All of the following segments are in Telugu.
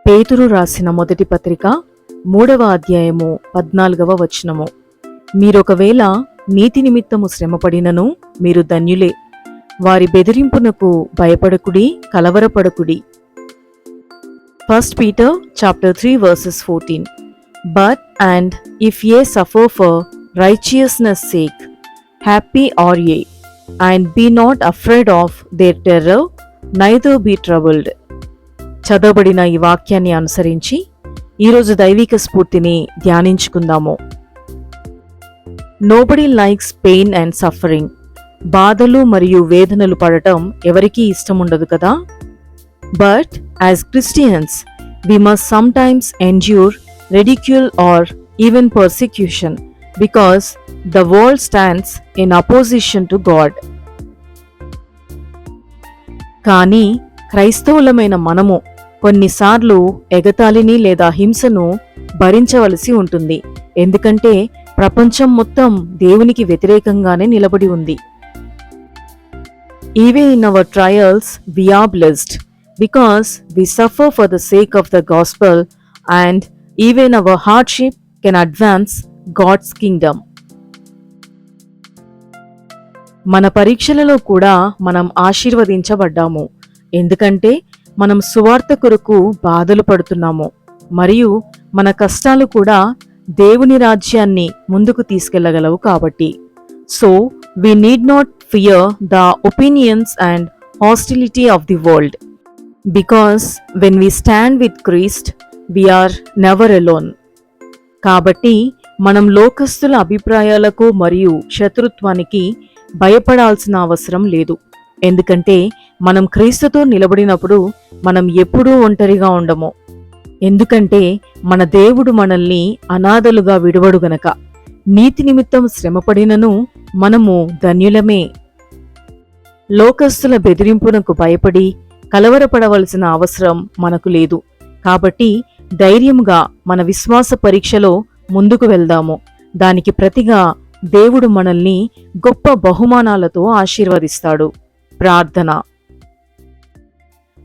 పేతురు రాసిన మొదటి పత్రిక 3వ అధ్యాయము 14వ వచనము. మీరొకవేళ నీతి నిమిత్తము శ్రమపడినను మీరు ధన్యులే. వారి బెదిరింపునకు భయపడకుడి, కలవరపడకుడి. 1 Peter chapter 3 verses 14. But and if ye suffer for righteousness' sake, happy are ye, and be not afraid of their terror, neither be troubled. చదవబడిన ఈ వాక్యాన్ని అనుసరించి ఈరోజు దైవిక స్ఫూర్తిని ధ్యానించుకుందాము. Nobody likes pain and suffering. బాధలు మరియు వేదనలు పడటం ఎవరికీ ఇష్టముండదు కదా. But as Christians we must sometimes endure ridicule or even persecution because the world stands in opposition to God. కానీ క్రైస్తవులమైన మనము కొన్నిసార్లు ఎగతాళిని లేదా హింసను భరించవలసి ఉంటుంది. ఎందుకంటే ప్రపంచం మొత్తం దేవునికి వ్యతిరేకంగానే నిలబడి ఉంది. Even in our trials we are blessed because we suffer for the sake of the gospel, and even our hardship can advance God's kingdom. మన పరీక్షలలో కూడా మనం ఆశీర్వదించబడ్డాము. ఎందుకంటే మనం సువార్త కొరకు బాధలు పడుతున్నాము మరియు మన కష్టాలు కూడా దేవుని రాజ్యాన్ని ముందుకు తీసుకెళ్లగలవు కాబట్టి. So we need not fear the opinions and hostility of the world, because when we stand with Christ we are never alone. కాబట్టి మనం లోకస్తుల అభిప్రాయాలకు మరియు శత్రుత్వానికి భయపడాల్సిన అవసరం లేదు. ఎందుకంటే మనం క్రీస్తుతో నిలబడినప్పుడు మనం ఎప్పుడూ ఒంటరిగా ఉండము. ఎందుకంటే మన దేవుడు మనల్ని అనాథలుగా విడువడు గనక. నీతి నిమిత్తం శ్రమపడినను మనము ధన్యులమే. లోకస్తుల బెదిరింపునకు భయపడి కలవరపడవలసిన అవసరం మనకు లేదు. కాబట్టి ధైర్యముగా మన విశ్వాస పరీక్షలో ముందుకు వెళ్దాము. దానికి ప్రతిగా దేవుడు మనల్ని గొప్ప బహుమానాలతో ఆశీర్వదిస్తాడు. ప్రార్థన.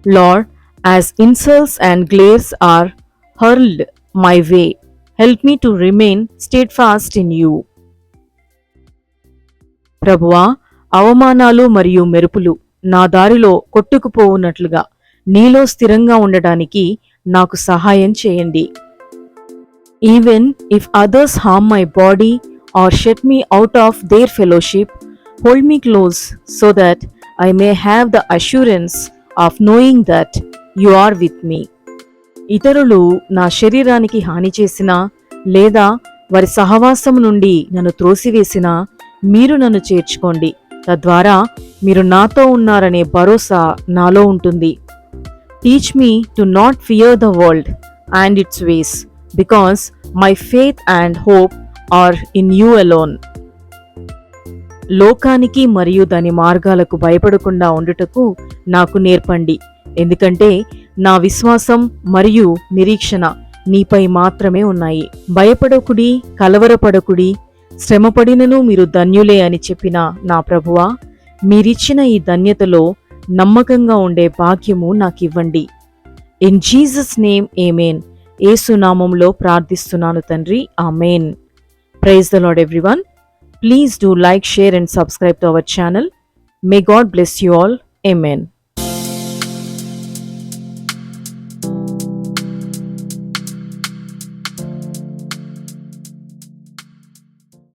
Lord, as insults and glares are hurled my way, help me to remain steadfast in you. ప్రభువా, అవమానాలు మరియు మెరుపులు నా దారిలో కొట్టుకుపోవునట్లుగా నీలో స్థిరంగా ఉండడానికి నాకు సహాయం చేయండి. Even if others harm my body or shut me out of their fellowship, hold me close so that I may have the assurance of knowing that you are with me. ఇతరులు నా శరీరానికి హాని చేసినా లేదా వారి సహవాసం నుండి నన్ను త్రోసివేసినా మీరు నన్ను చేర్చుకోండి. తద్వారా మీరు నాతో ఉన్నారనే భరోసా నాలో ఉంటుంది. Teach me to not fear the world and its ways, because my faith and hope are in you alone. లోకానికి మరియు దాని మార్గాలకు భయపడకుండా ఉండుటకు నాకు నేర్పండి. ఎందుకంటే నా విశ్వాసం మరియు నిరీక్షణ నీపై మాత్రమే ఉన్నాయి. భయపడకుడి, కలవరపడకుడి, శ్రమపడినను మీరు ధన్యులే అని చెప్పిన నా ప్రభువా, మీరిచ్చిన ఈ ధన్యతలో నమ్మకంగా ఉండే భాగ్యము నాకివ్వండి. In Jesus name amen. యేసు నామములో ప్రార్థిస్తున్నాను తండ్రి, amen. Praise the lord everyone. Please do like, share and subscribe to our channel. May God bless you all. Amen.